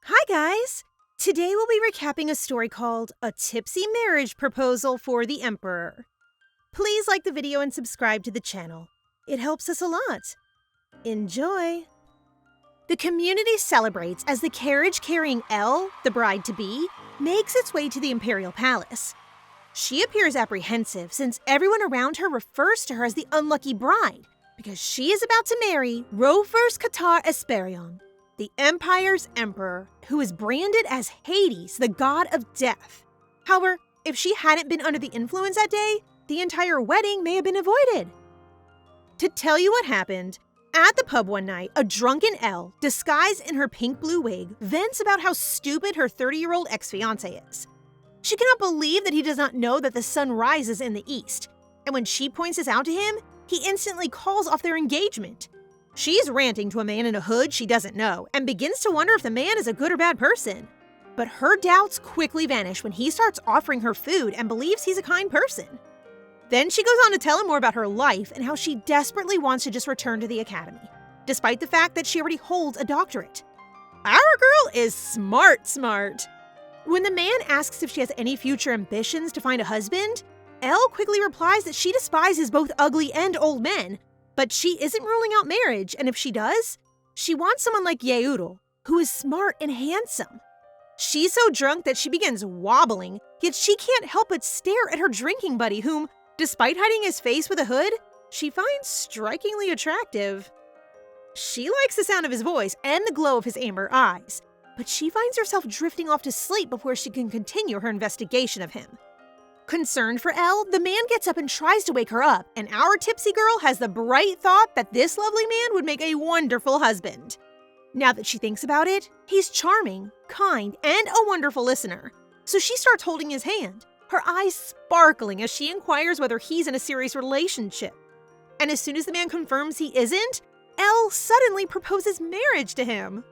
Hi guys! Today we'll be recapping a story called A Tipsy Marriage Proposal for the Emperor. Please like the video and subscribe to the channel. It helps us a lot. Enjoy! The community celebrates as the carriage carrying Elle, the bride-to-be, makes its way to the imperial palace. She appears apprehensive since everyone around her refers to her as the unlucky bride because she is about to marry Ropherce Esperion, the Empire's emperor, who is branded as Hades, the god of death. However, if she hadn't been under the influence that day, the entire wedding may have been avoided. To tell you what happened, at the pub one night, a drunken Elle, disguised in her pink-blue wig, vents about how stupid her 30-year-old ex-fiance is. She cannot believe that he does not know that the sun rises in the east, and when she points this out to him, he instantly calls off their engagement. She's ranting to a man in a hood she doesn't know and begins to wonder if the man is a good or bad person. But her doubts quickly vanish when he starts offering her food and believes he's a kind person. Then she goes on to tell him more about her life and how she desperately wants to just return to the academy, despite the fact that she already holds a doctorate. Our girl is smart. When the man asks if she has any future ambitions to find a husband, Elle quickly replies that she despises both ugly and old men, but she isn't ruling out marriage, and if she does, she wants someone like Yeuro, who is smart and handsome. She's so drunk that she begins wobbling, yet she can't help but stare at her drinking buddy whom, despite hiding his face with a hood, she finds strikingly attractive. She likes the sound of his voice and the glow of his amber eyes, but she finds herself drifting off to sleep before she can continue her investigation of him. Concerned for Elle, the man gets up and tries to wake her up, and our tipsy girl has the bright thought that this lovely man would make a wonderful husband. Now that she thinks about it, he's charming, kind, and a wonderful listener. So she starts holding his hand, her eyes sparkling as she inquires whether he's in a serious relationship. And as soon as the man confirms he isn't, Elle suddenly proposes marriage to him.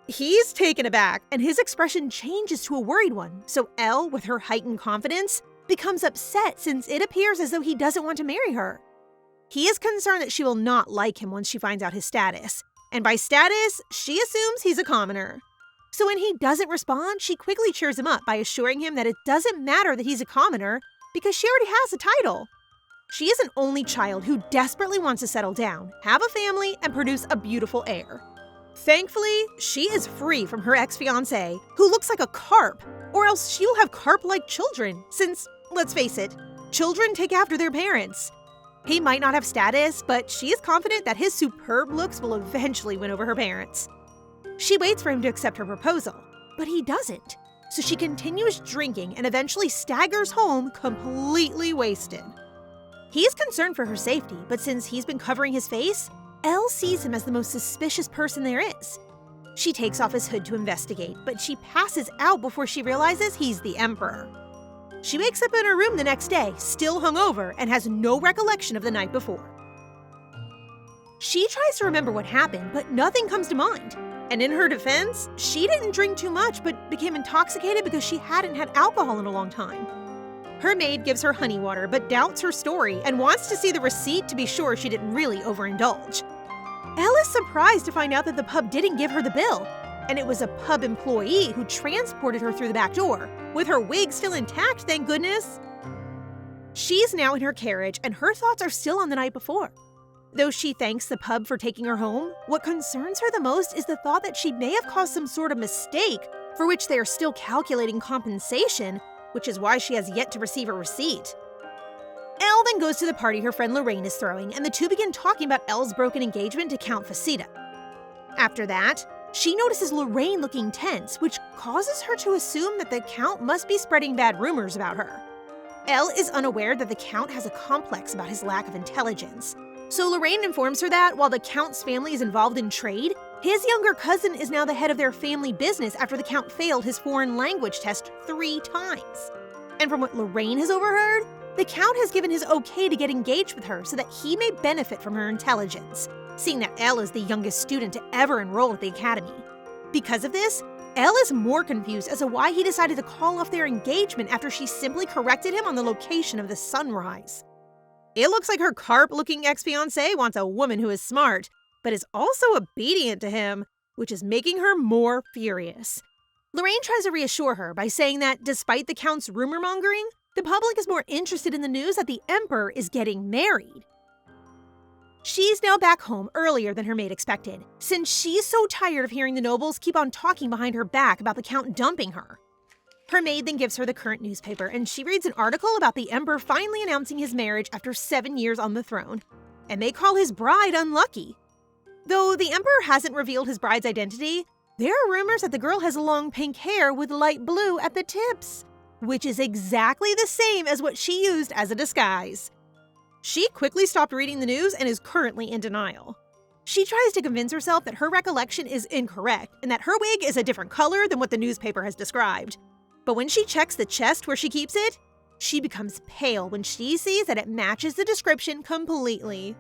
He's taken aback, and his expression changes to a worried one, so Elle, with her heightened confidence, becomes upset since it appears as though he doesn't want to marry her. He is concerned that she will not like him once she finds out his status, and by status, she assumes he's a commoner. So when he doesn't respond, she quickly cheers him up by assuring him that it doesn't matter that he's a commoner because she already has a title. She is an only child who desperately wants to settle down, have a family, and produce a beautiful heir. Thankfully, she is free from her ex-fiancé, who looks like a carp, or else she'll have carp-like children, since, let's face it, children take after their parents. He might not have status, but she is confident that his superb looks will eventually win over her parents. She waits for him to accept her proposal, but he doesn't, so she continues drinking and eventually staggers home completely wasted. He's concerned for her safety, but since he's been covering his face, Elle sees him as the most suspicious person there is. She takes off his hood to investigate, but she passes out before she realizes he's the Emperor. She wakes up in her room the next day, still hungover, and has no recollection of the night before. She tries to remember what happened, but nothing comes to mind. And in her defense, she didn't drink too much, but became intoxicated because she hadn't had alcohol in a long time. Her maid gives her honey water, but doubts her story and wants to see the receipt to be sure she didn't really overindulge. Elle is surprised to find out that the pub didn't give her the bill, and it was a pub employee who transported her through the back door, with her wig still intact, thank goodness. She's now in her carriage, and her thoughts are still on the night before. Though she thanks the pub for taking her home, what concerns her the most is the thought that she may have caused some sort of mistake for which they are still calculating compensation, which is why she has yet to receive a receipt. Elle then goes to the party her friend Lorraine is throwing, and the two begin talking about Elle's broken engagement to Count Faceta. After that, she notices Lorraine looking tense, which causes her to assume that the Count must be spreading bad rumors about her. Elle is unaware that the Count has a complex about his lack of intelligence, so Lorraine informs her that while the Count's family is involved in trade, his younger cousin is now the head of their family business after the Count failed his foreign language test 3 times. And from what Lorraine has overheard, the Count has given his okay to get engaged with her so that he may benefit from her intelligence, seeing that Elle is the youngest student to ever enroll at the academy. Because of this, Elle is more confused as to why he decided to call off their engagement after she simply corrected him on the location of the sunrise. It looks like her carp-looking ex-fiancé wants a woman who is smart, but is also obedient to him, which is making her more furious. Lorraine tries to reassure her by saying that despite the Count's rumor-mongering, the public is more interested in the news that the Emperor is getting married. She's now back home earlier than her maid expected, since she's so tired of hearing the nobles keep on talking behind her back about the Count dumping her. Her maid then gives her the current newspaper, and she reads an article about the Emperor finally announcing his marriage after 7 years on the throne, and they call his bride unlucky. Though the Emperor hasn't revealed his bride's identity, there are rumors that the girl has long pink hair with light blue at the tips, which is exactly the same as what she used as a disguise. She quickly stopped reading the news and is currently in denial. She tries to convince herself that her recollection is incorrect and that her wig is a different color than what the newspaper has described. But when she checks the chest where she keeps it, she becomes pale when she sees that it matches the description completely.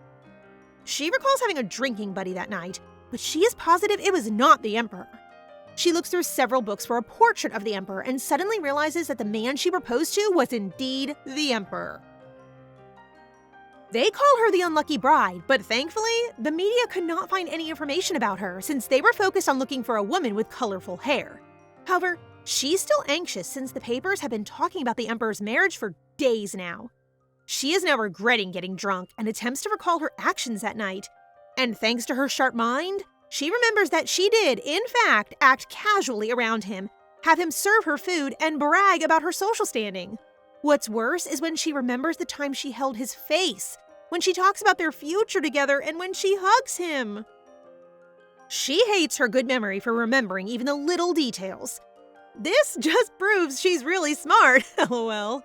She recalls having a drinking buddy that night, but she is positive it was not the Emperor. She looks through several books for a portrait of the Emperor and suddenly realizes that the man she proposed to was indeed the Emperor. They call her the unlucky bride, but thankfully, the media could not find any information about her since they were focused on looking for a woman with colorful hair. However, she's still anxious since the papers have been talking about the Emperor's marriage for days now. She is now regretting getting drunk and attempts to recall her actions that night. And thanks to her sharp mind, she remembers that she did, in fact, act casually around him, have him serve her food, and brag about her social standing. What's worse is when she remembers the time she held his face, when she talks about their future together, and when she hugs him. She hates her good memory for remembering even the little details. This just proves she's really smart, lol.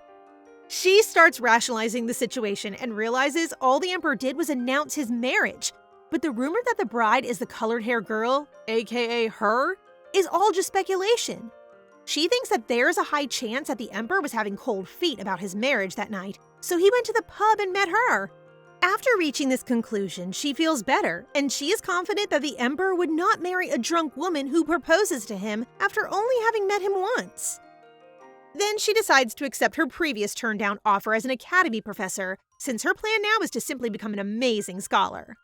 She starts rationalizing the situation and realizes all the Emperor did was announce his marriage, but the rumor that the bride is the colored-haired girl, aka her, is all just speculation. She thinks that there's a high chance that the Emperor was having cold feet about his marriage that night, so he went to the pub and met her. After reaching this conclusion, she feels better, and she is confident that the Emperor would not marry a drunk woman who proposes to him after only having met him once. Then she decides to accept her previous turned-down offer as an academy professor, since her plan now is to simply become an amazing scholar.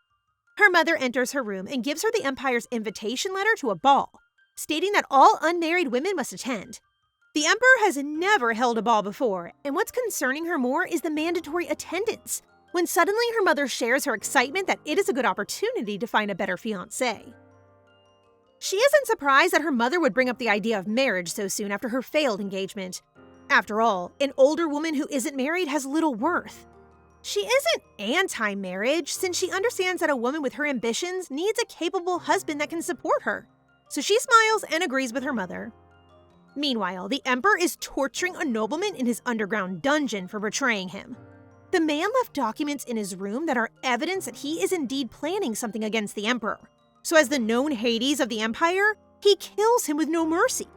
Her mother enters her room and gives her the Empire's invitation letter to a ball, stating that all unmarried women must attend. The Emperor has never held a ball before, and what's concerning her more is the mandatory attendance, when suddenly her mother shares her excitement that it is a good opportunity to find a better fiancé. She isn't surprised that her mother would bring up the idea of marriage so soon after her failed engagement. After all, an older woman who isn't married has little worth. She isn't anti-marriage, since she understands that a woman with her ambitions needs a capable husband that can support her. So she smiles and agrees with her mother. Meanwhile, the Emperor is torturing a nobleman in his underground dungeon for betraying him. The man left documents in his room that are evidence that he is indeed planning something against the Emperor. So as the known Hades of the Empire, he kills him with no mercy.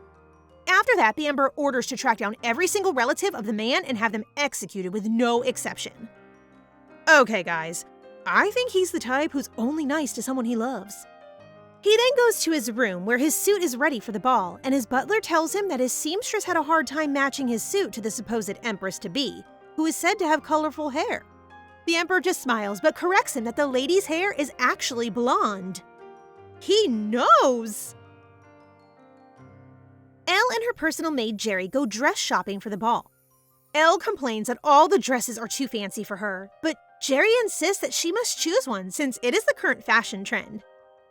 After that, the Emperor orders to track down every single relative of the man and have them executed with no exception. Okay, guys, I think he's the type who's only nice to someone he loves. He then goes to his room where his suit is ready for the ball, and his butler tells him that his seamstress had a hard time matching his suit to the supposed empress-to-be, who is said to have colorful hair. The Emperor just smiles but corrects him that the lady's hair is actually blonde. He knows! Elle and her personal maid Jerry go dress shopping for the ball. Elle complains that all the dresses are too fancy for her, but Jerry insists that she must choose one since it is the current fashion trend.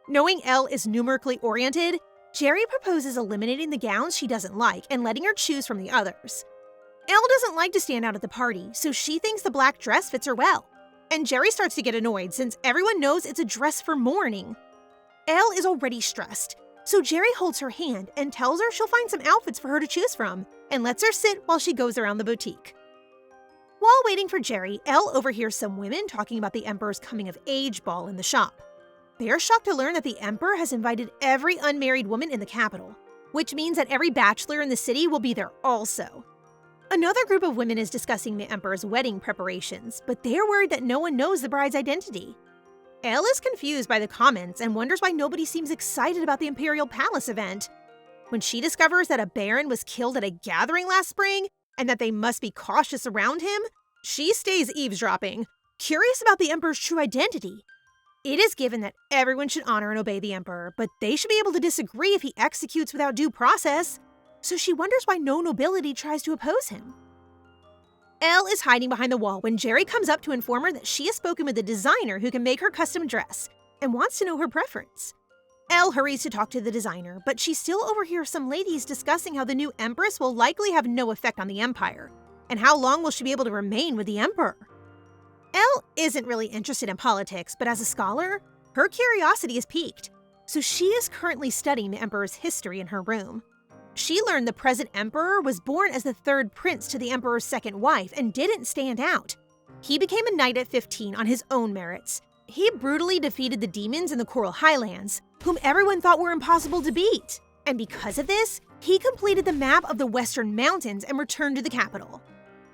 Knowing Elle is numerically oriented, Jerry proposes eliminating the gowns she doesn't like and letting her choose from the others. Elle doesn't like to stand out at the party, so she thinks the black dress fits her well. And Jerry starts to get annoyed since everyone knows it's a dress for mourning. Elle is already stressed, so Jerry holds her hand and tells her she'll find some outfits for her to choose from, and lets her sit while she goes around the boutique. While waiting for Jerry, Elle overhears some women talking about the Emperor's coming-of-age ball in the shop. They are shocked to learn that the Emperor has invited every unmarried woman in the capital, which means that every bachelor in the city will be there also. Another group of women is discussing the Emperor's wedding preparations, but they're worried that no one knows the bride's identity. Elle is confused by the comments and wonders why nobody seems excited about the Imperial Palace event. When she discovers that a baron was killed at a gathering last spring and that they must be cautious around him, she stays eavesdropping, curious about the Emperor's true identity. It is given that everyone should honor and obey the emperor, but they should be able to disagree if he executes without due process. So she wonders why no nobility tries to oppose him. Elle is hiding behind the wall when Jerry comes up to inform her that she has spoken with a designer who can make her custom dress and wants to know her preference. Elle hurries to talk to the designer, but she still overhears some ladies discussing how the new empress will likely have no effect on the empire, and how long will she be able to remain with the emperor. Elle isn't really interested in politics, but as a scholar, her curiosity is piqued, so she is currently studying the emperor's history in her room. She learned the present emperor was born as the third prince to the emperor's second wife and didn't stand out. He became a knight at 15 on his own merits. He brutally defeated the demons in the Coral Highlands, whom everyone thought were impossible to beat. And because of this, he completed the map of the Western Mountains and returned to the capital.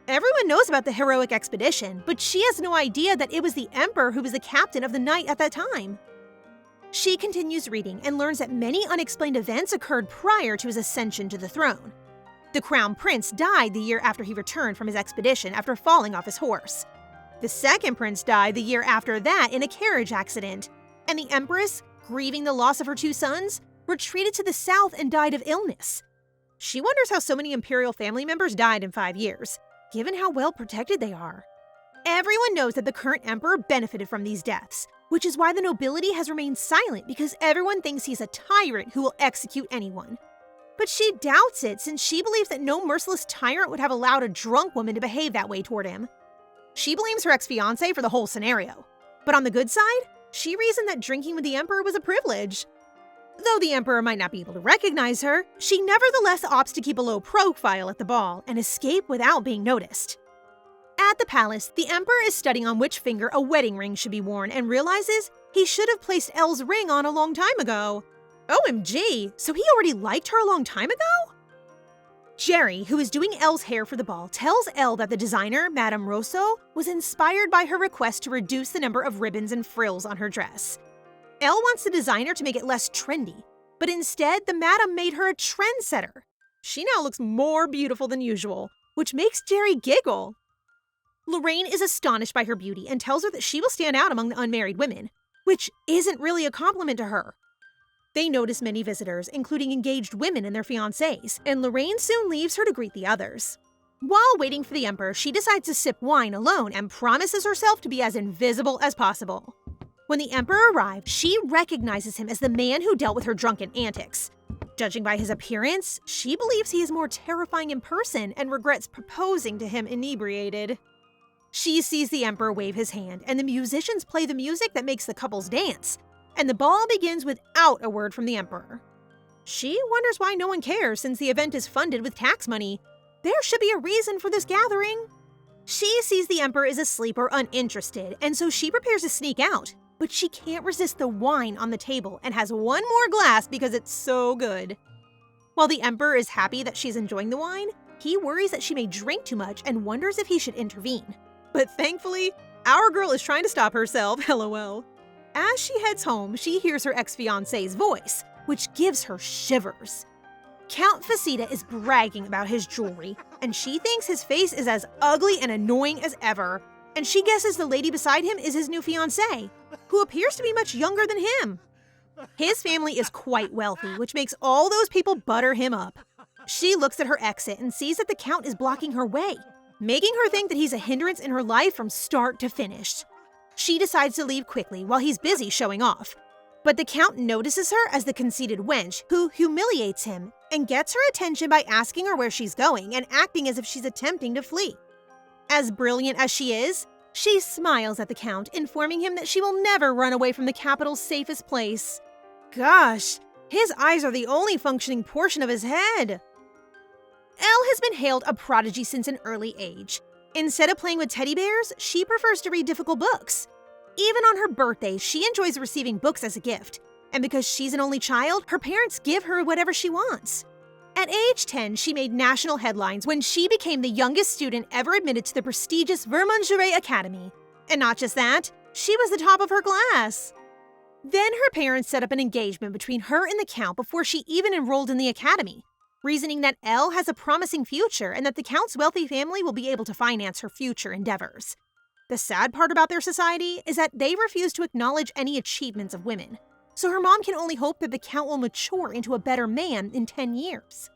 Everyone knows about the heroic expedition, but she has no idea that it was the emperor who was the captain of the knight at that time. She continues reading and learns that many unexplained events occurred prior to his ascension to the throne. The crown prince died the year after he returned from his expedition after falling off his horse. The second prince died the year after that in a carriage accident, and the empress, grieving the loss of her two sons, retreated to the south and died of illness. She wonders how so many imperial family members died in 5 years, given how well protected they are. Everyone knows that the current emperor benefited from these deaths, which is why the nobility has remained silent because everyone thinks he's a tyrant who will execute anyone. But she doubts it since she believes that no merciless tyrant would have allowed a drunk woman to behave that way toward him. She blames her ex-fiance for the whole scenario. But on the good side, she reasoned that drinking with the emperor was a privilege. Though the emperor might not be able to recognize her, she nevertheless opts to keep a low profile at the ball and escape without being noticed. At the palace, the emperor is studying on which finger a wedding ring should be worn and realizes he should have placed Elle's ring on a long time ago. OMG, so he already liked her a long time ago? Jerry, who is doing Elle's hair for the ball, tells Elle that the designer, Madame Rosso, was inspired by her request to reduce the number of ribbons and frills on her dress. Elle wants the designer to make it less trendy, but instead, the madam made her a trendsetter. She now looks more beautiful than usual, which makes Jerry giggle. Lorraine is astonished by her beauty and tells her that she will stand out among the unmarried women, which isn't really a compliment to her. They notice many visitors, including engaged women and their fiancés, and Lorraine soon leaves her to greet the others. While waiting for the emperor, she decides to sip wine alone and promises herself to be as invisible as possible. When the emperor arrives, she recognizes him as the man who dealt with her drunken antics. Judging by his appearance, she believes he is more terrifying in person and regrets proposing to him inebriated. She sees the emperor wave his hand, and the musicians play the music that makes the couples dance, and the ball begins without a word from the emperor. She wonders why no one cares since the event is funded with tax money. There should be a reason for this gathering. She sees the emperor is asleep or uninterested, and so she prepares to sneak out, but she can't resist the wine on the table and has one more glass because it's so good. While the emperor is happy that she's enjoying the wine, he worries that she may drink too much and wonders if he should intervene. But thankfully, our girl is trying to stop herself, lol. As she heads home, she hears her ex-fiancé's voice, which gives her shivers. Count Faceta is bragging about his jewelry, and she thinks his face is as ugly and annoying as ever, and she guesses the lady beside him is his new fiancée, who appears to be much younger than him. His family is quite wealthy, which makes all those people butter him up. She looks at her exit and sees that the Count is blocking her way, making her think that he's a hindrance in her life from start to finish. She decides to leave quickly while he's busy showing off. But the Count notices her as the conceited wench who humiliates him and gets her attention by asking her where she's going and acting as if she's attempting to flee. As brilliant as she is, she smiles at the Count, informing him that she will never run away from the capital's safest place. Gosh, his eyes are the only functioning portion of his head. Elle has been hailed a prodigy since an early age. Instead of playing with teddy bears, she prefers to read difficult books. Even on her birthday, she enjoys receiving books as a gift. And because she's an only child, her parents give her whatever she wants. At age 10, she made national headlines when she became the youngest student ever admitted to the prestigious Vermangerie Academy. And not just that, she was the top of her class. Then her parents set up an engagement between her and the Count before she even enrolled in the academy, reasoning that Elle has a promising future and that the Count's wealthy family will be able to finance her future endeavors. The sad part about their society is that they refuse to acknowledge any achievements of women, so her mom can only hope that the Count will mature into a better man in 10 years.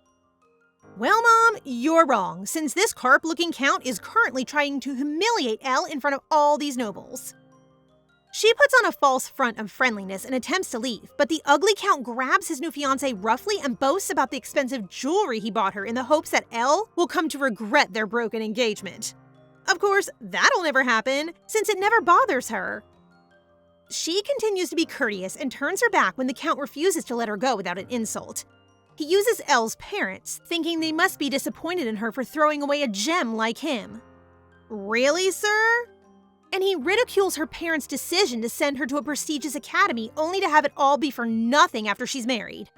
Well, Mom, you're wrong, since this carp-looking Count is currently trying to humiliate Elle in front of all these nobles. She puts on a false front of friendliness and attempts to leave, but the ugly Count grabs his new fiancée roughly and boasts about the expensive jewelry he bought her in the hopes that Elle will come to regret their broken engagement. Of course, that'll never happen, since it never bothers her. She continues to be courteous and turns her back when the Count refuses to let her go without an insult. He uses Elle's parents, thinking they must be disappointed in her for throwing away a gem like him. Really, sir? And he ridicules her parents' decision to send her to a prestigious academy only to have it all be for nothing after she's married.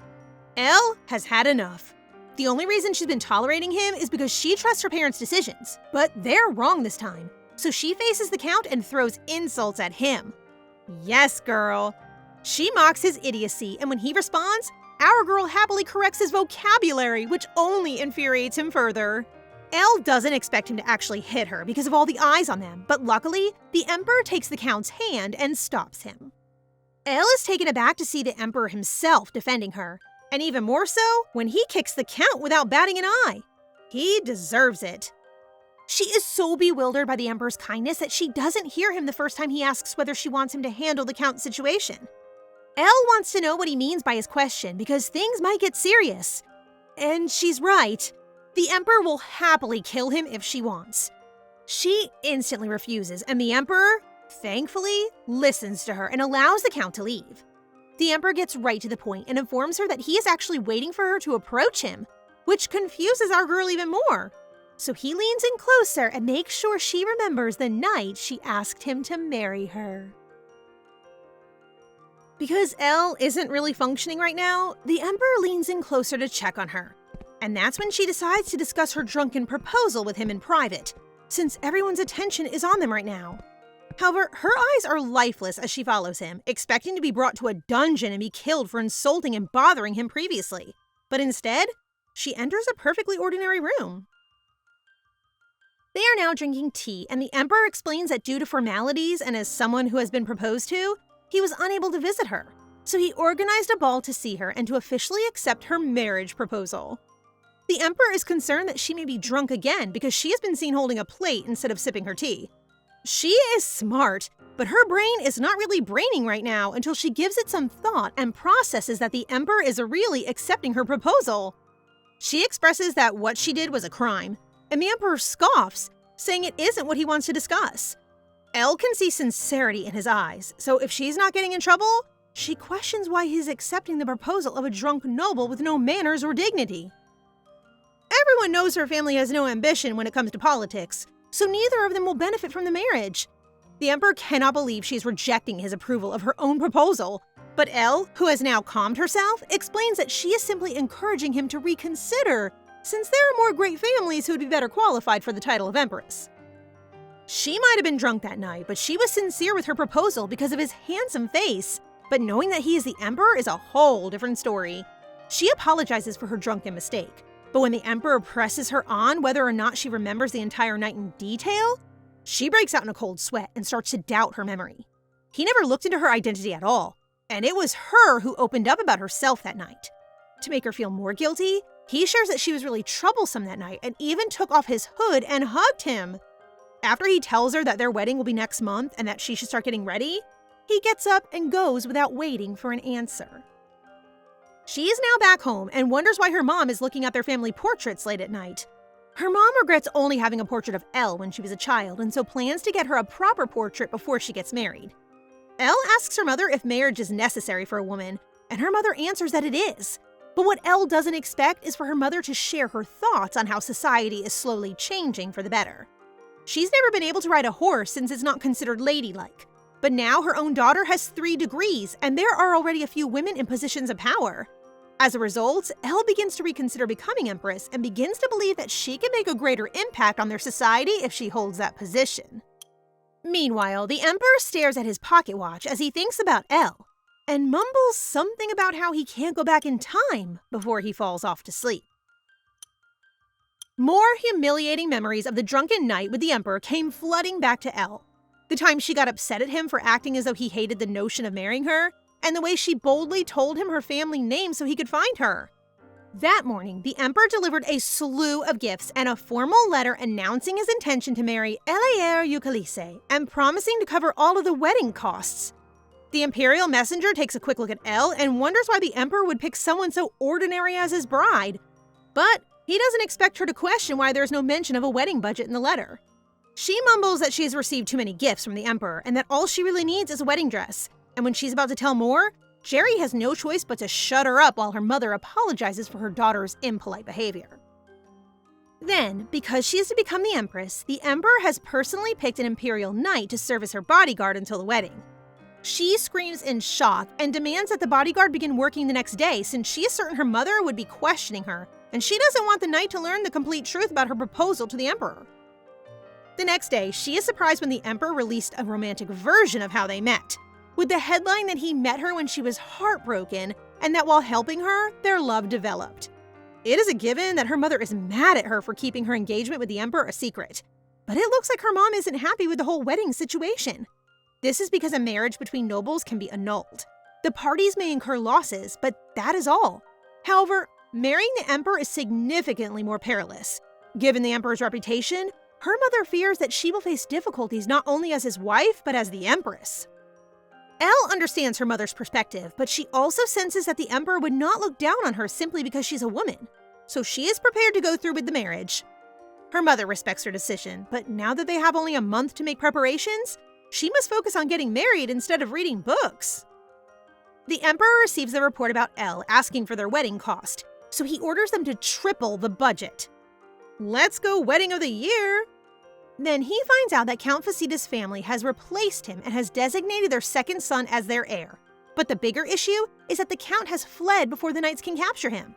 Elle has had enough. The only reason she's been tolerating him is because she trusts her parents' decisions, but they're wrong this time. So she faces the Count and throws insults at him. Yes, girl. She mocks his idiocy, and when he responds, our girl happily corrects his vocabulary, which only infuriates him further. Elle doesn't expect him to actually hit her because of all the eyes on them, but luckily, the Emperor takes the Count's hand and stops him. Elle is taken aback to see the Emperor himself defending her, and even more so when he kicks the Count without batting an eye. He deserves it. She is so bewildered by the Emperor's kindness that she doesn't hear him the first time he asks whether she wants him to handle the Count's situation. Elle wants to know what he means by his question because things might get serious. And she's right. The Emperor will happily kill him if she wants. She instantly refuses, and the Emperor, thankfully, listens to her and allows the Count to leave. The Emperor gets right to the point and informs her that he is actually waiting for her to approach him, which confuses our girl even more. So he leans in closer and makes sure she remembers the night she asked him to marry her. Because Elle isn't really functioning right now, the Emperor leans in closer to check on her. And that's when she decides to discuss her drunken proposal with him in private, since everyone's attention is on them right now. However, her eyes are lifeless as she follows him, expecting to be brought to a dungeon and be killed for insulting and bothering him previously. But instead, she enters a perfectly ordinary room. They are now drinking tea, and the Emperor explains that due to formalities and as someone who has been proposed to, he was unable to visit her. So he organized a ball to see her and to officially accept her marriage proposal. The Emperor is concerned that she may be drunk again because she has been seen holding a plate instead of sipping her tea. She is smart, but her brain is not really braining right now until she gives it some thought and processes that the Emperor is really accepting her proposal. She expresses that what she did was a crime, and the Emperor scoffs, saying it isn't what he wants to discuss. Elle can see sincerity in his eyes, so if she's not getting in trouble, she questions why he's accepting the proposal of a drunk noble with no manners or dignity. Everyone knows her family has no ambition when it comes to politics, so neither of them will benefit from the marriage. The Emperor cannot believe she's rejecting his approval of her own proposal, but Elle, who has now calmed herself, explains that she is simply encouraging him to reconsider, since there are more great families who would be better qualified for the title of Empress. She might have been drunk that night, but she was sincere with her proposal because of his handsome face, but knowing that he is the Emperor is a whole different story. She apologizes for her drunken mistake. But when the Emperor presses her on whether or not she remembers the entire night in detail, she breaks out in a cold sweat and starts to doubt her memory. He never looked into her identity at all, and it was her who opened up about herself that night. To make her feel more guilty, he shares that she was really troublesome that night and even took off his hood and hugged him. After he tells her that their wedding will be next month and that she should start getting ready, he gets up and goes without waiting for an answer. She is now back home and wonders why her mom is looking at their family portraits late at night. Her mom regrets only having a portrait of Elle when she was a child and so plans to get her a proper portrait before she gets married. Elle asks her mother if marriage is necessary for a woman, and her mother answers that it is. But what Elle doesn't expect is for her mother to share her thoughts on how society is slowly changing for the better. She's never been able to ride a horse since it's not considered ladylike. But now her own daughter has 3 degrees, and there are already a few women in positions of power. As a result, Elle begins to reconsider becoming Empress and begins to believe that she can make a greater impact on their society if she holds that position. Meanwhile, the Emperor stares at his pocket watch as he thinks about Elle, and mumbles something about how he can't go back in time before he falls off to sleep. More humiliating memories of the drunken night with the Emperor came flooding back to Elle. The time she got upset at him for acting as though he hated the notion of marrying her, and the way she boldly told him her family name so he could find her. That morning, the emperor delivered a slew of gifts and a formal letter announcing his intention to marry Elliere Eucalisse and promising to cover all of the wedding costs. The imperial messenger takes a quick look at Elle and wonders why the emperor would pick someone so ordinary as his bride. But he doesn't expect her to question why there's no mention of a wedding budget in the letter. She mumbles that she has received too many gifts from the emperor and that all she really needs is a wedding dress. And when she's about to tell more, Jerry has no choice but to shut her up while her mother apologizes for her daughter's impolite behavior. Then, because she is to become the empress, the emperor has personally picked an imperial knight to serve as her bodyguard until the wedding. She screams in shock and demands that the bodyguard begin working the next day since she is certain her mother would be questioning her, and she doesn't want the knight to learn the complete truth about her proposal to the emperor. The next day, she is surprised when the emperor released a romantic version of how they met, with the headline that he met her when she was heartbroken and that while helping her, their love developed. It is a given that her mother is mad at her for keeping her engagement with the emperor a secret, but it looks like her mom isn't happy with the whole wedding situation. This is because a marriage between nobles can be annulled. The parties may incur losses, but that is all. However, marrying the emperor is significantly more perilous. Given the emperor's reputation, her mother fears that she will face difficulties not only as his wife, but as the empress. Elle understands her mother's perspective, but she also senses that the emperor would not look down on her simply because she's a woman, so she is prepared to go through with the marriage. Her mother respects her decision, but now that they have only a month to make preparations, she must focus on getting married instead of reading books. The emperor receives a report about Elle asking for their wedding cost, so he orders them to triple the budget. Let's go wedding of the year! Then he finds out that Count Facita's family has replaced him and has designated their second son as their heir. But the bigger issue is that the Count has fled before the knights can capture him.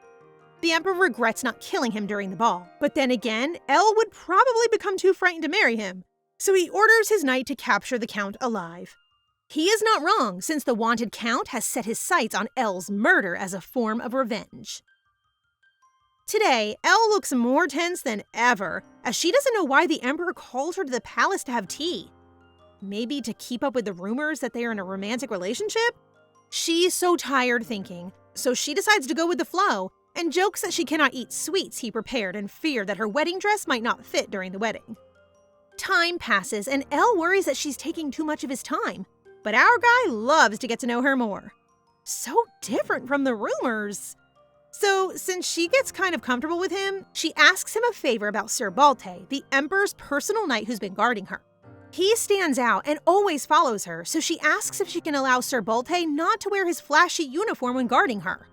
The emperor regrets not killing him during the ball, but then again, Elle would probably become too frightened to marry him, so he orders his knight to capture the Count alive. He is not wrong, since the wanted Count has set his sights on Elle's murder as a form of revenge. Today, Elle looks more tense than ever, as she doesn't know why the emperor called her to the palace to have tea. Maybe to keep up with the rumors that they are in a romantic relationship? She's so tired thinking, so she decides to go with the flow, and jokes that she cannot eat sweets he prepared in fear that her wedding dress might not fit during the wedding. Time passes, and Elle worries that she's taking too much of his time, but our guy loves to get to know her more. So different from the rumors. So, since she gets kind of comfortable with him, she asks him a favor about Sir Balte, the emperor's personal knight who's been guarding her. He stands out and always follows her, so she asks if she can allow Sir Balte not to wear his flashy uniform when guarding her.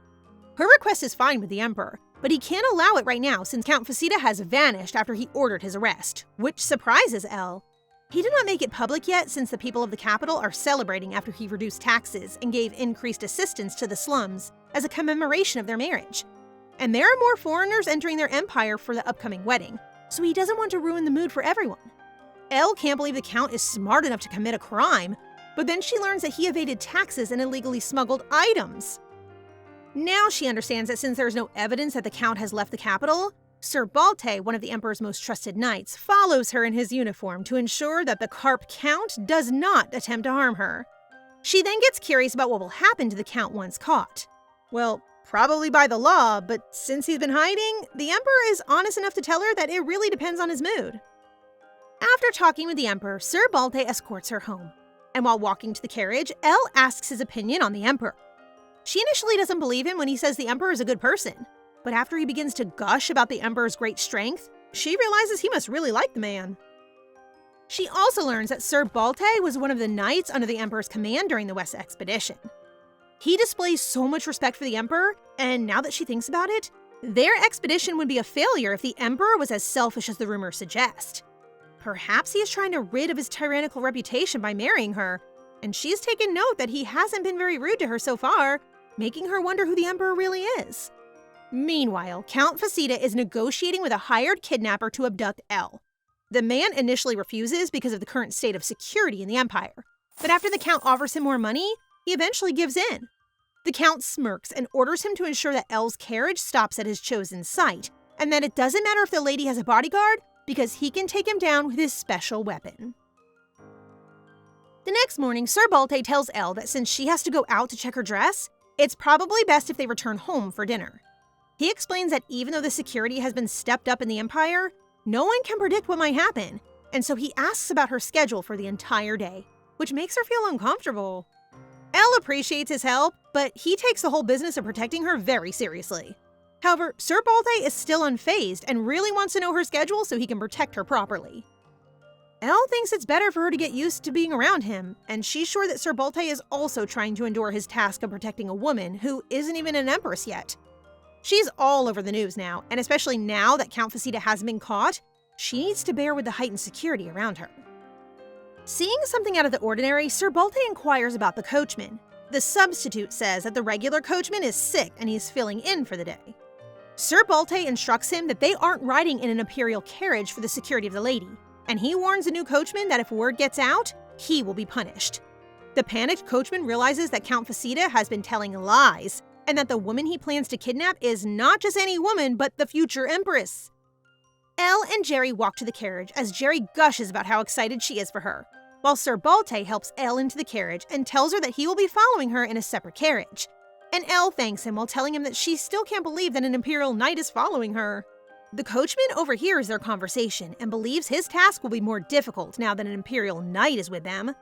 Her request is fine with the emperor, but he can't allow it right now since Count Facita has vanished after he ordered his arrest, which surprises Elle. He did not make it public yet since the people of the capital are celebrating after he reduced taxes and gave increased assistance to the slums as a commemoration of their marriage. And there are more foreigners entering their empire for the upcoming wedding, so he doesn't want to ruin the mood for everyone. Elle can't believe the Count is smart enough to commit a crime, but then she learns that he evaded taxes and illegally smuggled items. Now she understands that since there is no evidence that the Count has left the capital, Sir Balte, one of the Emperor's most trusted knights, follows her in his uniform to ensure that the Carp Count does not attempt to harm her. She then gets curious about what will happen to the Count once caught. Well, probably by the law, but since he's been hiding, the Emperor is honest enough to tell her that it really depends on his mood. After talking with the Emperor, Sir Balte escorts her home. And while walking to the carriage, Elle asks his opinion on the Emperor. She initially doesn't believe him when he says the Emperor is a good person, but after he begins to gush about the Emperor's great strength, she realizes he must really like the man. She also learns that Sir Balte was one of the knights under the Emperor's command during the West Expedition. He displays so much respect for the Emperor, and now that she thinks about it, their expedition would be a failure if the Emperor was as selfish as the rumors suggest. Perhaps he is trying to rid of his tyrannical reputation by marrying her, and she's taken note that he hasn't been very rude to her so far, making her wonder who the Emperor really is. Meanwhile, Count Facita is negotiating with a hired kidnapper to abduct Elle. The man initially refuses because of the current state of security in the Empire, but after the Count offers him more money, he eventually gives in. The Count smirks and orders him to ensure that Elle's carriage stops at his chosen site, and that it doesn't matter if the lady has a bodyguard, because he can take him down with his special weapon. The next morning, Sir Balte tells Elle that since she has to go out to check her dress, it's probably best if they return home for dinner. He explains that even though the security has been stepped up in the Empire, no one can predict what might happen, and so he asks about her schedule for the entire day, which makes her feel uncomfortable. Elle appreciates his help, but he takes the whole business of protecting her very seriously. However, Sir Balte is still unfazed and really wants to know her schedule so he can protect her properly. Elle thinks it's better for her to get used to being around him, and she's sure that Sir Balte is also trying to endure his task of protecting a woman who isn't even an empress yet. She's all over the news now, and especially now that Count Faceta hasn't been caught, she needs to bear with the heightened security around her. Seeing something out of the ordinary, Sir Balte inquires about the coachman. The substitute says that the regular coachman is sick and he's filling in for the day. Sir Balte instructs him that they aren't riding in an imperial carriage for the security of the lady, and he warns the new coachman that if word gets out, he will be punished. The panicked coachman realizes that Count Faceta has been telling lies, and that the woman he plans to kidnap is not just any woman, but the future empress. Elle and Jerry walk to the carriage as Jerry gushes about how excited she is for her, while Sir Balte helps Elle into the carriage and tells her that he will be following her in a separate carriage. And Elle thanks him while telling him that she still can't believe that an imperial knight is following her. The coachman overhears their conversation and believes his task will be more difficult now that an imperial knight is with them.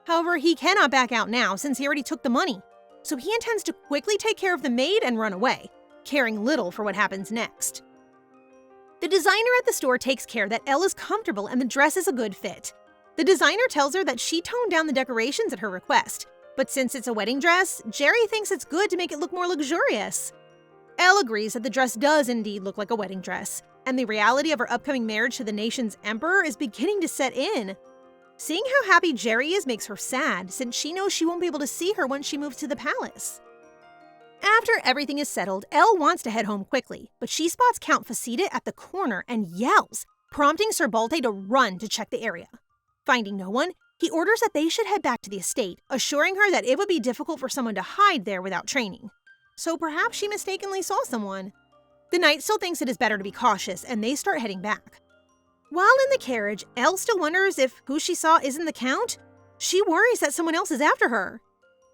However, he cannot back out now since he already took the money, so he intends to quickly take care of the maid and run away, caring little for what happens next. The designer at the store takes care that Elle is comfortable and the dress is a good fit. The designer tells her that she toned down the decorations at her request, but since it's a wedding dress, Jerry thinks it's good to make it look more luxurious. Elle agrees that the dress does indeed look like a wedding dress, and the reality of her upcoming marriage to the nation's emperor is beginning to set in. Seeing how happy Jerry is makes her sad, since she knows she won't be able to see her once she moves to the palace. After everything is settled, Elle wants to head home quickly, but she spots Count Faceta at the corner and yells, prompting Sir Balte to run to check the area. Finding no one, he orders that they should head back to the estate, assuring her that it would be difficult for someone to hide there without training. So perhaps she mistakenly saw someone. The knight still thinks it is better to be cautious, and they start heading back. While in the carriage, Elle still wonders if who she saw isn't the Count. She worries that someone else is after her.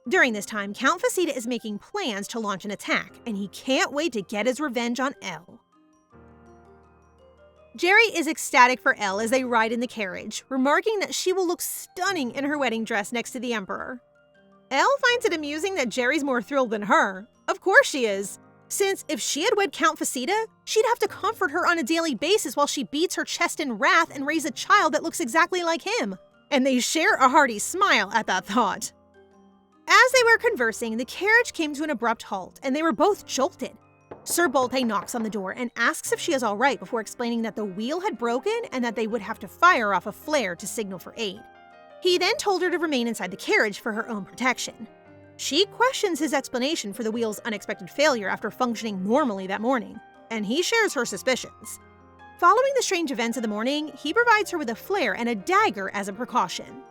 During this time, Count Faceta is making plans to launch an attack, and he can't wait to get his revenge on Elle. Jerry is ecstatic for Elle as they ride in the carriage, remarking that she will look stunning in her wedding dress next to the Emperor. Elle finds it amusing that Jerry's more thrilled than her. Of course she is, since if she had wed Count Faceta, she'd have to comfort her on a daily basis while she beats her chest in wrath and raise a child that looks exactly like him. And they share a hearty smile at that thought. As they were conversing, the carriage came to an abrupt halt, and they were both jolted. Sir Balte knocks on the door and asks if she is all right before explaining that the wheel had broken and that they would have to fire off a flare to signal for aid. He then told her to remain inside the carriage for her own protection. She questions his explanation for the wheel's unexpected failure after functioning normally that morning, and he shares her suspicions. Following the strange events of the morning, he provides her with a flare and a dagger as a precaution.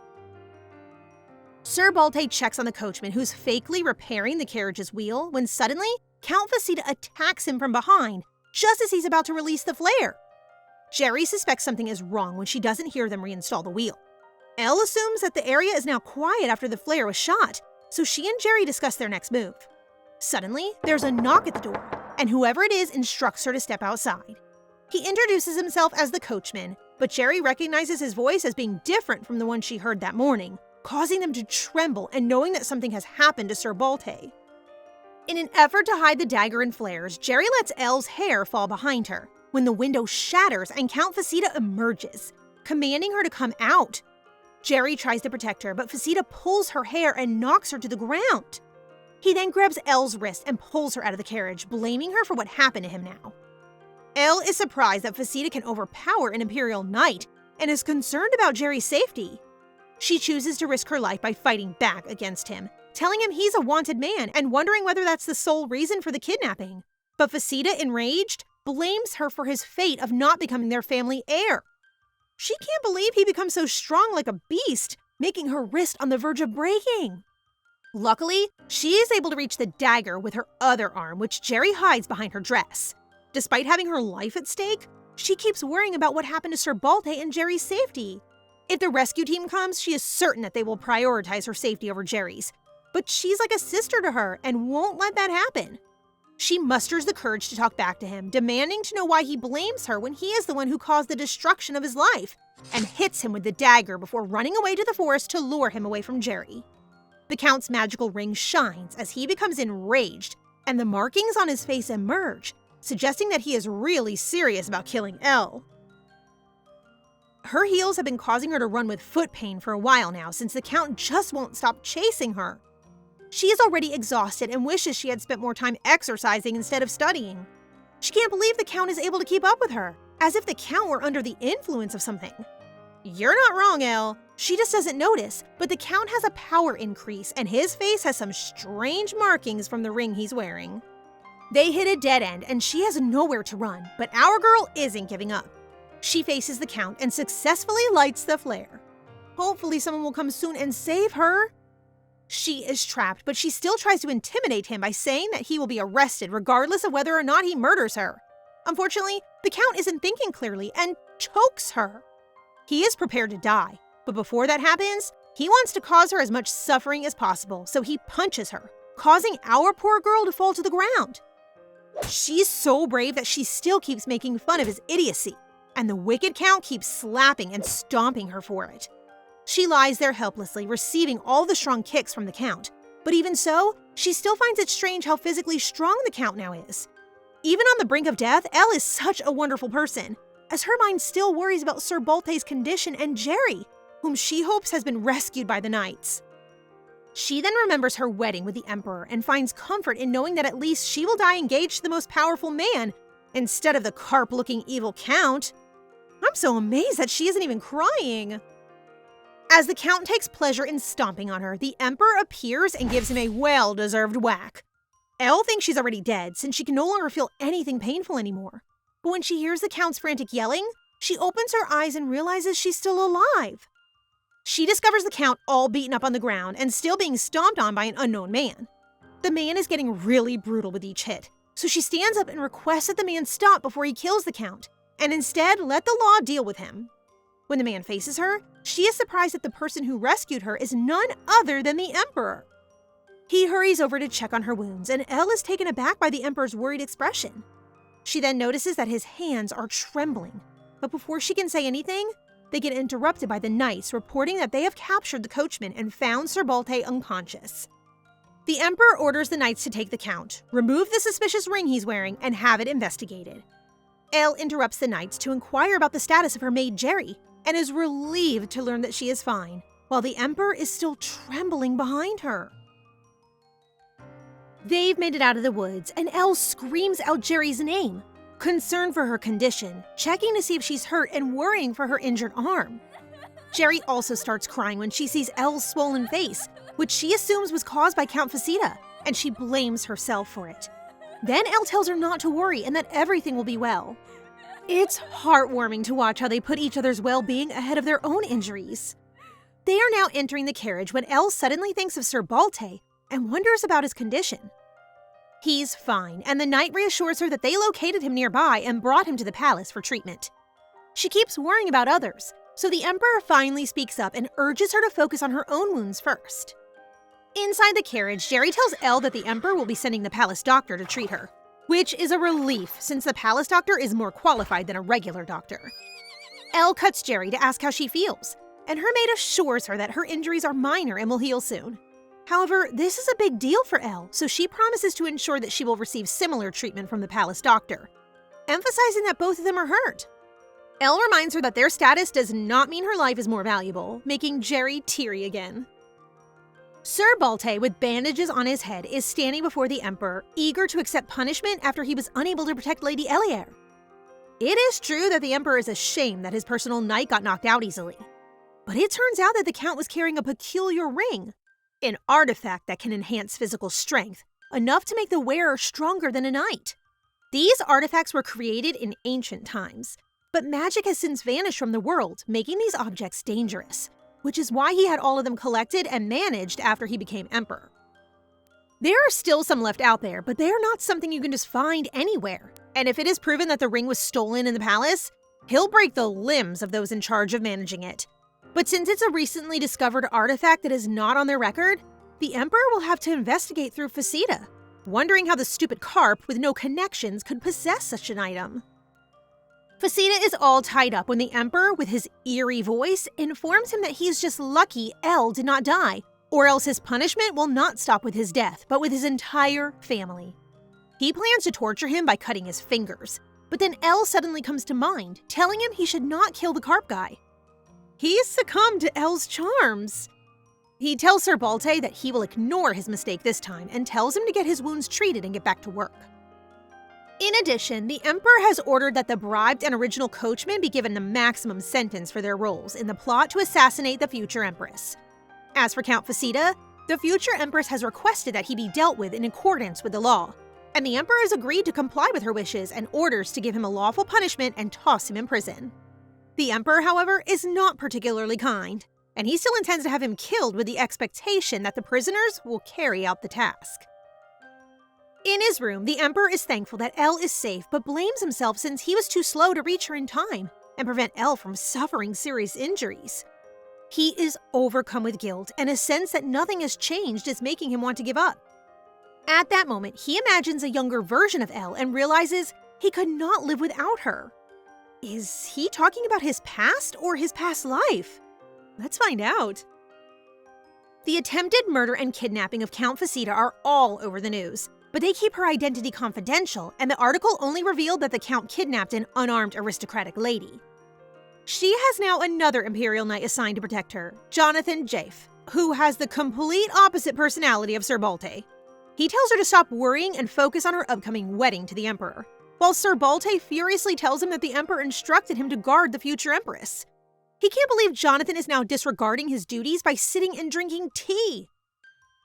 Sir Balte checks on the coachman who's fakely repairing the carriage's wheel when suddenly, Count Faceta attacks him from behind just as he's about to release the flare. Jerry suspects something is wrong when she doesn't hear them reinstall the wheel. Elle assumes that the area is now quiet after the flare was shot, so she and Jerry discuss their next move. Suddenly, there's a knock at the door, and whoever it is instructs her to step outside. He introduces himself as the coachman, but Jerry recognizes his voice as being different from the one she heard that morning, causing them to tremble and knowing that something has happened to Sir Balte. In an effort to hide the dagger and flares, Jerry lets Elle's hair fall behind her, when the window shatters and Count Faceta emerges, commanding her to come out. Jerry tries to protect her, but Faceta pulls her hair and knocks her to the ground. He then grabs Elle's wrist and pulls her out of the carriage, blaming her for what happened to him now. Elle is surprised that Faceta can overpower an Imperial Knight and is concerned about Jerry's safety. She chooses to risk her life by fighting back against him, telling him he's a wanted man and wondering whether that's the sole reason for the kidnapping. But Faceta, enraged, blames her for his fate of not becoming their family heir. She can't believe he becomes so strong like a beast, making her wrist on the verge of breaking. Luckily, she is able to reach the dagger with her other arm, which Jerry hides behind her dress. Despite having her life at stake, she keeps worrying about what happened to Sir Balte and Jerry's safety. If the rescue team comes, she is certain that they will prioritize her safety over Jerry's. But she's like a sister to her and won't let that happen. She musters the courage to talk back to him, demanding to know why he blames her when he is the one who caused the destruction of his life, and hits him with the dagger before running away to the forest to lure him away from Jerry. The Count's magical ring shines as he becomes enraged, and the markings on his face emerge, suggesting that he is really serious about killing Elle. Her heels have been causing her to run with foot pain for a while now, since the Count just won't stop chasing her. She is already exhausted and wishes she had spent more time exercising instead of studying. She can't believe the Count is able to keep up with her, as if the Count were under the influence of something. You're not wrong, Elle. She just doesn't notice, but the Count has a power increase, and his face has some strange markings from the ring he's wearing. They hit a dead end, and she has nowhere to run, but our girl isn't giving up. She faces the Count and successfully lights the flare. Hopefully someone will come soon and save her. She is trapped, but she still tries to intimidate him by saying that he will be arrested regardless of whether or not he murders her. Unfortunately, the Count isn't thinking clearly and chokes her. He is prepared to die, but before that happens, he wants to cause her as much suffering as possible, so he punches her, causing our poor girl to fall to the ground. She's so brave that she still keeps making fun of his idiocy, and the wicked Count keeps slapping and stomping her for it. She lies there helplessly, receiving all the strong kicks from the Count, but even so, she still finds it strange how physically strong the Count now is. Even on the brink of death, Elle is such a wonderful person, as her mind still worries about Sir Balte's condition and Jerry, whom she hopes has been rescued by the knights. She then remembers her wedding with the Emperor and finds comfort in knowing that at least she will die engaged to the most powerful man, instead of the carp-looking evil Count. I'm so amazed that she isn't even crying. As the Count takes pleasure in stomping on her, the Emperor appears and gives him a well-deserved whack. Elle thinks she's already dead, since she can no longer feel anything painful anymore. But when she hears the Count's frantic yelling, she opens her eyes and realizes she's still alive. She discovers the Count all beaten up on the ground and still being stomped on by an unknown man. The man is getting really brutal with each hit, so she stands up and requests that the man stop before he kills the Count, and instead let the law deal with him. When the man faces her, she is surprised that the person who rescued her is none other than the Emperor. He hurries over to check on her wounds, and Elle is taken aback by the Emperor's worried expression. She then notices that his hands are trembling, but before she can say anything, they get interrupted by the knights reporting that they have captured the coachman and found Sir Balte unconscious. The Emperor orders the knights to take the Count, remove the suspicious ring he's wearing, and have it investigated. Elle interrupts the knights to inquire about the status of her maid Jerry, and is relieved to learn that she is fine, while the Emperor is still trembling behind her. They've made it out of the woods, and Elle screams out Jerry's name, concerned for her condition, checking to see if she's hurt and worrying for her injured arm. Jerry also starts crying when she sees Elle's swollen face, which she assumes was caused by Count Faceta, and she blames herself for it. Then Elle tells her not to worry and that everything will be well. It's heartwarming to watch how they put each other's well-being ahead of their own injuries. They are now entering the carriage when Elle suddenly thinks of Sir Balte and wonders about his condition. He's fine, and the knight reassures her that they located him nearby and brought him to the palace for treatment. She keeps worrying about others, so the Emperor finally speaks up and urges her to focus on her own wounds first. Inside the carriage, Jerry tells Elle that the Emperor will be sending the palace doctor to treat her, which is a relief since the palace doctor is more qualified than a regular doctor. Elle cuts Jerry to ask how she feels, and her maid assures her that her injuries are minor and will heal soon. However, this is a big deal for Elle, so she promises to ensure that she will receive similar treatment from the palace doctor, emphasizing that both of them are hurt. Elle reminds her that their status does not mean her life is more valuable, making Jerry teary again. Sir Balte, with bandages on his head, is standing before the Emperor, eager to accept punishment after he was unable to protect Lady Elliere. It is true that the Emperor is ashamed that his personal knight got knocked out easily, but it turns out that the Count was carrying a peculiar ring, an artifact that can enhance physical strength, enough to make the wearer stronger than a knight. These artifacts were created in ancient times, but magic has since vanished from the world, making these objects dangerous, which is why he had all of them collected and managed after he became Emperor. There are still some left out there, but they are not something you can just find anywhere, and if it is proven that the ring was stolen in the palace, he'll break the limbs of those in charge of managing it. But since it's a recently discovered artifact that is not on their record, the Emperor will have to investigate through Faceta, wondering how the stupid carp with no connections could possess such an item. Faceta is all tied up when the Emperor, with his eerie voice, informs him that he's just lucky Elle did not die, or else his punishment will not stop with his death, but with his entire family. He plans to torture him by cutting his fingers, but then Elle suddenly comes to mind, telling him he should not kill the carp guy. He's succumbed to Elle's charms. He tells Sir Balte that he will ignore his mistake this time and tells him to get his wounds treated and get back to work. In addition, the Emperor has ordered that the bribed and original coachman be given the maximum sentence for their roles in the plot to assassinate the future Empress. As for Count Faceta, the future Empress has requested that he be dealt with in accordance with the law, and the Emperor has agreed to comply with her wishes and orders to give him a lawful punishment and toss him in prison. The Emperor, however, is not particularly kind, and he still intends to have him killed with the expectation that the prisoners will carry out the task. In his room, the Emperor is thankful that Elle is safe, but blames himself since he was too slow to reach her in time and prevent Elle from suffering serious injuries. He is overcome with guilt, and a sense that nothing has changed is making him want to give up. At that moment, he imagines a younger version of Elle and realizes he could not live without her. Is he talking about his past or his past life? Let's find out. The attempted murder and kidnapping of Count Faceta are all over the news, but they keep her identity confidential, and the article only revealed that the Count kidnapped an unarmed aristocratic lady. She has now another Imperial Knight assigned to protect her, Jonathan Jaffe, who has the complete opposite personality of Sir Balte. He tells her to stop worrying and focus on her upcoming wedding to the Emperor, while Sir Balte furiously tells him that the Emperor instructed him to guard the future Empress. He can't believe Jonathan is now disregarding his duties by sitting and drinking tea.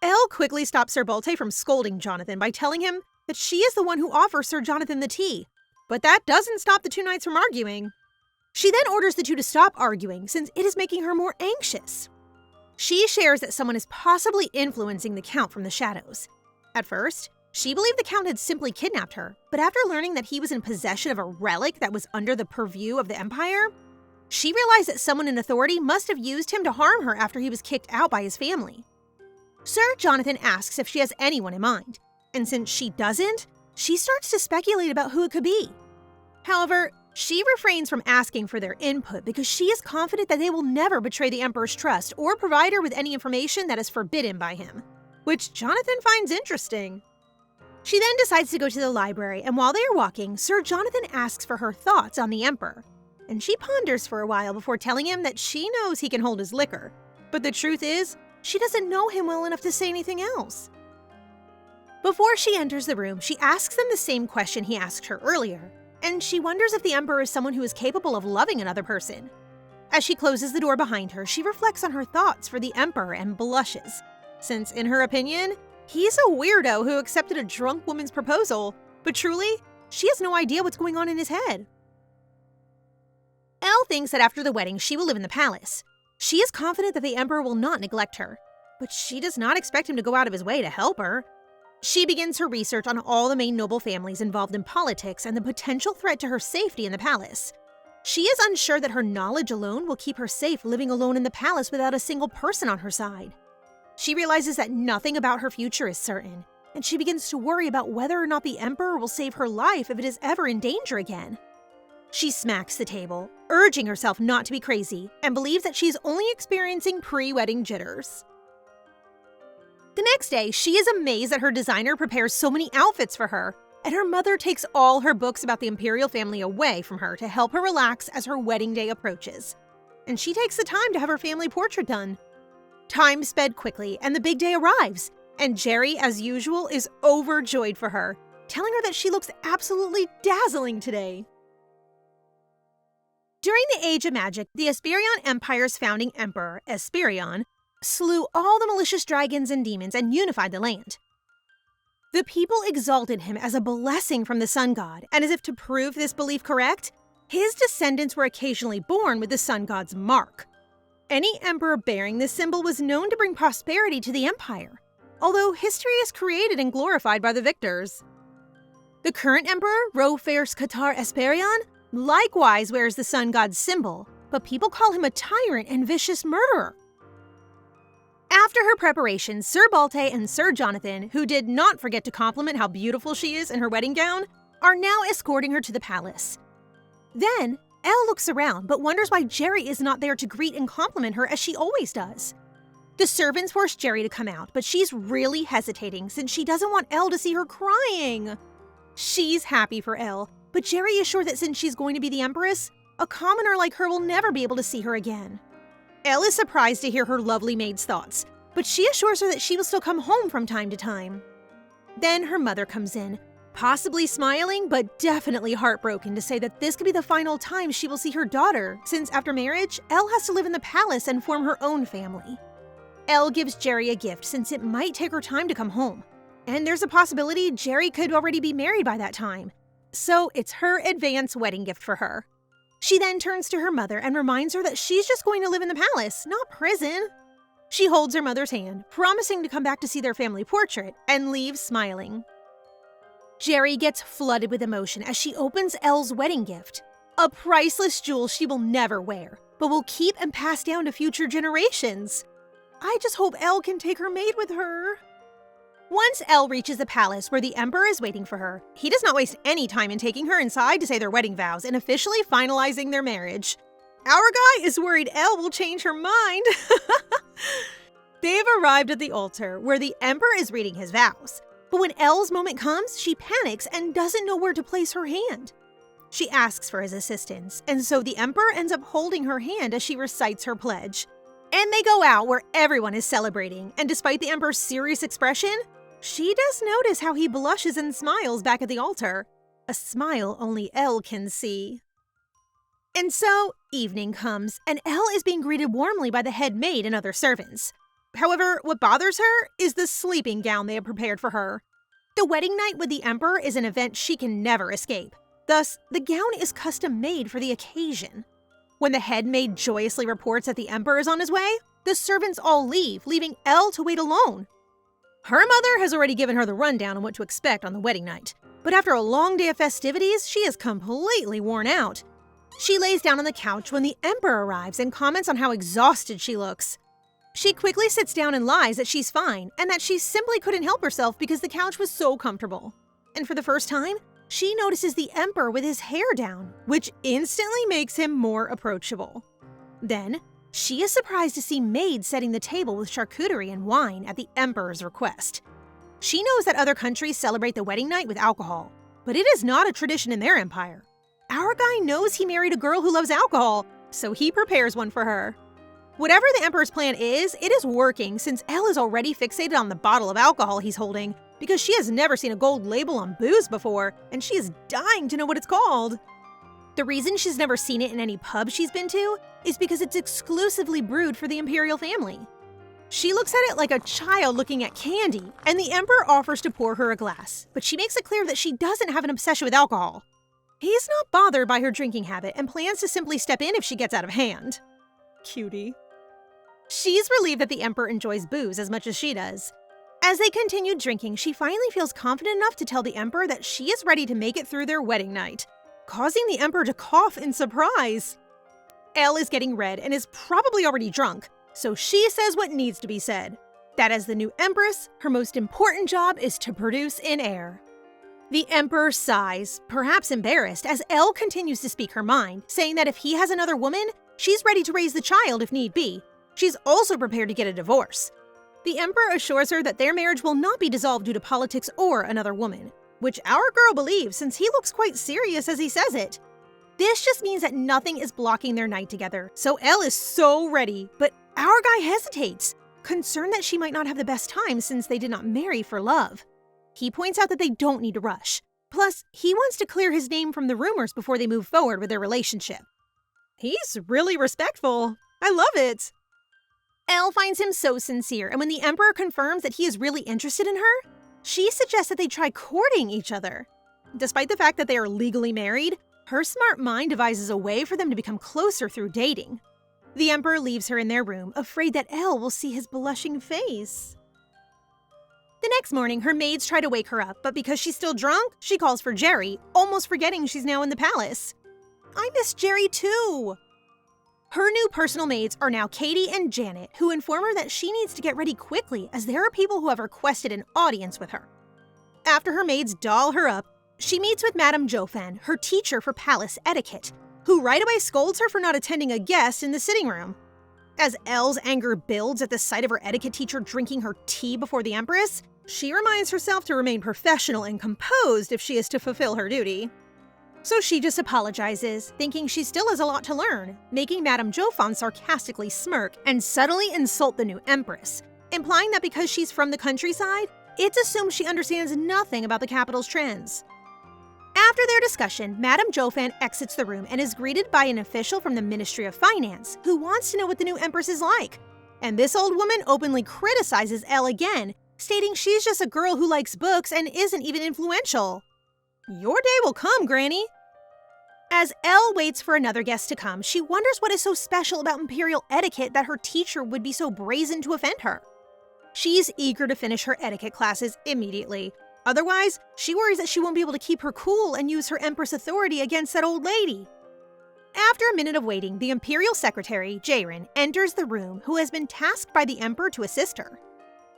Elle quickly stops Sir Balte from scolding Jonathan by telling him that she is the one who offers Sir Jonathan the tea, but that doesn't stop the two knights from arguing. She then orders the two to stop arguing since it is making her more anxious. She shares that someone is possibly influencing the Count from the shadows. At first, she believed the Count had simply kidnapped her, but after learning that he was in possession of a relic that was under the purview of the Empire, she realized that someone in authority must have used him to harm her after he was kicked out by his family. Sir Jonathan asks if she has anyone in mind, and since she doesn't, she starts to speculate about who it could be. However, she refrains from asking for their input because she is confident that they will never betray the Emperor's trust or provide her with any information that is forbidden by him, which Jonathan finds interesting. She then decides to go to the library, and while they are walking, Sir Jonathan asks for her thoughts on the Emperor, and she ponders for a while before telling him that she knows he can hold his liquor, but the truth is, she doesn't know him well enough to say anything else. Before she enters the room, she asks them the same question he asked her earlier, and she wonders if the Emperor is someone who is capable of loving another person. As she closes the door behind her, she reflects on her thoughts for the Emperor and blushes, since in her opinion, he's a weirdo who accepted a drunk woman's proposal, but truly, she has no idea what's going on in his head. Elle thinks that after the wedding, she will live in the palace. She is confident that the Emperor will not neglect her, but she does not expect him to go out of his way to help her. She begins her research on all the main noble families involved in politics and the potential threat to her safety in the palace. She is unsure that her knowledge alone will keep her safe living alone in the palace without a single person on her side. She realizes that nothing about her future is certain, and she begins to worry about whether or not the Emperor will save her life if it is ever in danger again. She smacks the table, urging herself not to be crazy, and believes that she is only experiencing pre-wedding jitters. The next day, she is amazed that her designer prepares so many outfits for her, and her mother takes all her books about the imperial family away from her to help her relax as her wedding day approaches. And she takes the time to have her family portrait done. Time sped quickly, and the big day arrives, and Jerry, as usual, is overjoyed for her, telling her that she looks absolutely dazzling today. During the Age of Magic, the Esperion Empire's founding emperor, Esperion, slew all the malicious dragons and demons and unified the land. The people exalted him as a blessing from the sun god, and as if to prove this belief correct, his descendants were occasionally born with the sun god's mark. Any emperor bearing this symbol was known to bring prosperity to the empire, although history is created and glorified by the victors. The current emperor, Ropherce Esperion, likewise wears the sun god's symbol, but people call him a tyrant and vicious murderer. After her preparations, Sir Balte and Sir Jonathan, who did not forget to compliment how beautiful she is in her wedding gown, are now escorting her to the palace. Then, Elle looks around but wonders why Jerry is not there to greet and compliment her as she always does. The servants force Jerry to come out, but she's really hesitating since she doesn't want Elle to see her crying. She's happy for Elle, but Jerry is sure that since she's going to be the empress, a commoner like her will never be able to see her again. Elle is surprised to hear her lovely maid's thoughts, but she assures her that she will still come home from time to time. Then her mother comes in, possibly smiling, but definitely heartbroken to say that this could be the final time she will see her daughter, since after marriage, Elle has to live in the palace and form her own family. Elle gives Jerry a gift since it might take her time to come home. And there's a possibility Jerry could already be married by that time. So it's her advance wedding gift for her. She then turns to her mother and reminds her that she's just going to live in the palace, not prison. She holds her mother's hand, promising to come back to see their family portrait, and leaves smiling. Jerry gets flooded with emotion as she opens Elle's wedding gift, a priceless jewel she will never wear, but will keep and pass down to future generations. I just hope Elle can take her maid with her. Once Elle reaches the palace where the Emperor is waiting for her, he does not waste any time in taking her inside to say their wedding vows and officially finalizing their marriage. Our guy is worried Elle will change her mind. They've arrived at the altar where the Emperor is reading his vows. But when Elle's moment comes, she panics and doesn't know where to place her hand. She asks for his assistance, and so the Emperor ends up holding her hand as she recites her pledge. And they go out where everyone is celebrating, and despite the Emperor's serious expression, she does notice how he blushes and smiles back at the altar, a smile only Elle can see. And so, evening comes, and Elle is being greeted warmly by the head maid and other servants. However, what bothers her is the sleeping gown they have prepared for her. The wedding night with the Emperor is an event she can never escape. Thus, the gown is custom made for the occasion. When the head maid joyously reports that the Emperor is on his way, the servants all leave, leaving Elle to wait alone. Her mother has already given her the rundown on what to expect on the wedding night, but after a long day of festivities, she is completely worn out. She lays down on the couch when the Emperor arrives and comments on how exhausted she looks. She quickly sits down and lies that she's fine and that she simply couldn't help herself because the couch was so comfortable. And for the first time, she notices the Emperor with his hair down, which instantly makes him more approachable. Then, she is surprised to see maids setting the table with charcuterie and wine at the Emperor's request. She knows that other countries celebrate the wedding night with alcohol, but it is not a tradition in their empire. Our guy knows he married a girl who loves alcohol, so he prepares one for her. Whatever the Emperor's plan is, it is working since Elle is already fixated on the bottle of alcohol he's holding because she has never seen a gold label on booze before, and she is dying to know what it's called. The reason she's never seen it in any pub she's been to is because it's exclusively brewed for the imperial family. She looks at it like a child looking at candy, and the Emperor offers to pour her a glass, but she makes it clear that she doesn't have an obsession with alcohol. He's not bothered by her drinking habit and plans to simply step in if she gets out of hand. Cutie. She's relieved that the Emperor enjoys booze as much as she does. As they continue drinking, she finally feels confident enough to tell the Emperor that she is ready to make it through their wedding night, causing the Emperor to cough in surprise. Elle is getting red and is probably already drunk, so she says what needs to be said. That as the new Empress, her most important job is to produce an heir. The Emperor sighs, perhaps embarrassed, as Elle continues to speak her mind, saying that if he has another woman, she's ready to raise the child if need be. She's also prepared to get a divorce. The Emperor assures her that their marriage will not be dissolved due to politics or another woman, which our girl believes since he looks quite serious as he says it. This just means that nothing is blocking their night together, so Elle is so ready, but our guy hesitates, concerned that she might not have the best time since they did not marry for love. He points out that they don't need to rush. Plus, he wants to clear his name from the rumors before they move forward with their relationship. He's really respectful. I love it. Elle finds him so sincere, and when the Emperor confirms that he is really interested in her, she suggests that they try courting each other. Despite the fact that they are legally married, her smart mind devises a way for them to become closer through dating. The Emperor leaves her in their room, afraid that Elle will see his blushing face. The next morning, her maids try to wake her up, but because she's still drunk, she calls for Jerry, almost forgetting she's now in the palace. I miss Jerry too. Her new personal maids are now Katie and Janet, who inform her that she needs to get ready quickly as there are people who have requested an audience with her. After her maids doll her up, she meets with Madame Jofan, her teacher for palace etiquette, who right away scolds her for not attending a guest in the sitting room. As Elle's anger builds at the sight of her etiquette teacher drinking her tea before the Empress, she reminds herself to remain professional and composed if she is to fulfill her duty. So she just apologizes, thinking she still has a lot to learn, making Madame Jofan sarcastically smirk and subtly insult the new Empress, implying that because she's from the countryside, it's assumed she understands nothing about the capital's trends. After their discussion, Madame Jofan exits the room and is greeted by an official from the Ministry of Finance who wants to know what the new Empress is like. And this old woman openly criticizes Elle again, stating she's just a girl who likes books and isn't even influential. Your day will come, Granny. As Elle waits for another guest to come, she wonders what is so special about imperial etiquette that her teacher would be so brazen to offend her. She's eager to finish her etiquette classes immediately. Otherwise, she worries that she won't be able to keep her cool and use her Empress authority against that old lady. After a minute of waiting, the Imperial Secretary, Jaren, enters the room, who has been tasked by the Emperor to assist her.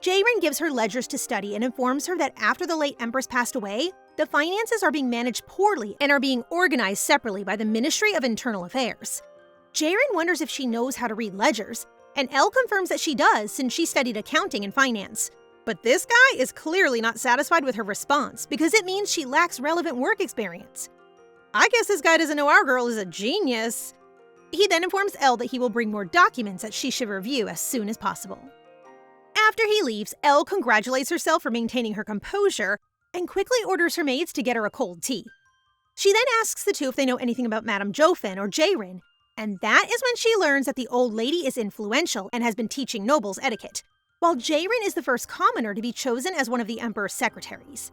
Jaren gives her ledgers to study and informs her that after the late Empress passed away, the finances are being managed poorly and are being organized separately by the Ministry of Internal Affairs. Jaren wonders if she knows how to read ledgers, and Elle confirms that she does since she studied accounting and finance. But this guy is clearly not satisfied with her response because it means she lacks relevant work experience. I guess this guy doesn't know our girl is a genius. He then informs Elle that he will bring more documents that she should review as soon as possible. After he leaves, Elle congratulates herself for maintaining her composure and quickly orders her maids to get her a cold tea. She then asks the two if they know anything about Madame Jofan or Jaren, and that is when she learns that the old lady is influential and has been teaching nobles etiquette, while Jaren is the first commoner to be chosen as one of the Emperor's secretaries.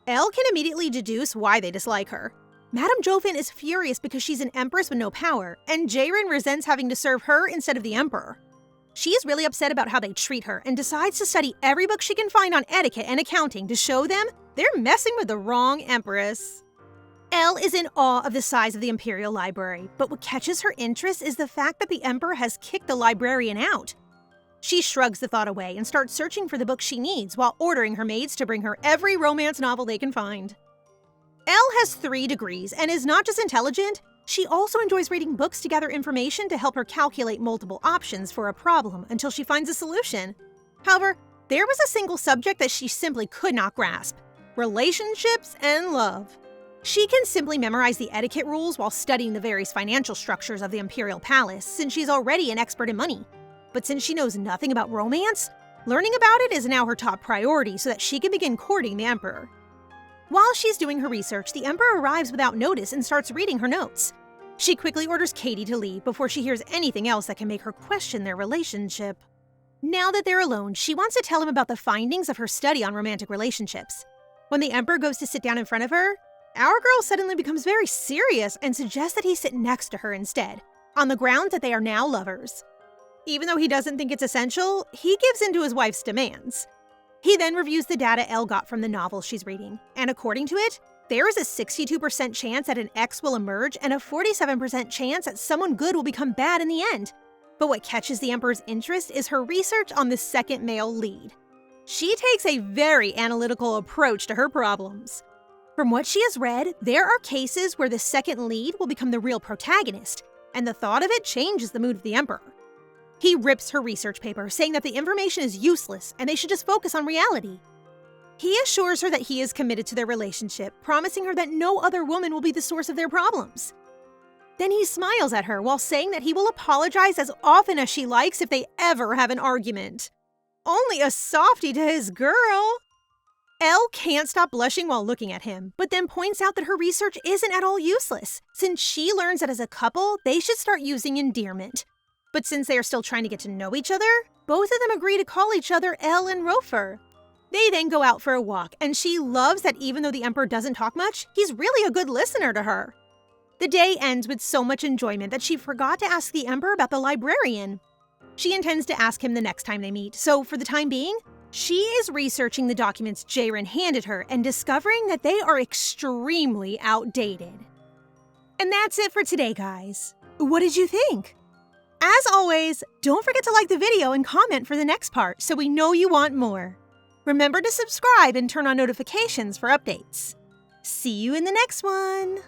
Elle can immediately deduce why they dislike her. Madame Jofan is furious because she's an empress with no power, and Jaren resents having to serve her instead of the Emperor. She's really upset about how they treat her and decides to study every book she can find on etiquette and accounting to show them they're messing with the wrong Empress. Elle is in awe of the size of the Imperial Library, but what catches her interest is the fact that the Emperor has kicked the librarian out. She shrugs the thought away and starts searching for the book she needs while ordering her maids to bring her every romance novel they can find. Elle has 3 degrees and is not just intelligent, she also enjoys reading books to gather information to help her calculate multiple options for a problem until she finds a solution. However, there was a single subject that she simply could not grasp: relationships and love. She can simply memorize the etiquette rules while studying the various financial structures of the Imperial Palace since she's already an expert in money. But since she knows nothing about romance, learning about it is now her top priority so that she can begin courting the Emperor. While she's doing her research, the Emperor arrives without notice and starts reading her notes. She quickly orders Katie to leave before she hears anything else that can make her question their relationship. Now that they're alone, she wants to tell him about the findings of her study on romantic relationships. When the Emperor goes to sit down in front of her, our girl suddenly becomes very serious and suggests that he sit next to her instead, on the grounds that they are now lovers. Even though he doesn't think it's essential, he gives in to his wife's demands. He then reviews the data Elle got from the novel she's reading, and according to it, there is a 62% chance that an ex will emerge and a 47% chance that someone good will become bad in the end. But what catches the Emperor's interest is her research on the second male lead. She takes a very analytical approach to her problems. From what she has read, there are cases where the second lead will become the real protagonist, and the thought of it changes the mood of the Emperor. He rips her research paper, saying that the information is useless and they should just focus on reality. He assures her that he is committed to their relationship, promising her that no other woman will be the source of their problems. Then he smiles at her while saying that he will apologize as often as she likes if they ever have an argument. Only a softie to his girl. Elle can't stop blushing while looking at him, but then points out that her research isn't at all useless, since she learns that as a couple, they should start using endearment. But since they are still trying to get to know each other, both of them agree to call each other Elle and Ropherce. They then go out for a walk, and she loves that even though the Emperor doesn't talk much, he's really a good listener to her. The day ends with so much enjoyment that she forgot to ask the Emperor about the librarian. She intends to ask him the next time they meet, so for the time being, she is researching the documents Jaren handed her and discovering that they are extremely outdated. And that's it for today, guys. What did you think? As always, don't forget to like the video and comment for the next part so we know you want more. Remember to subscribe and turn on notifications for updates. See you in the next one!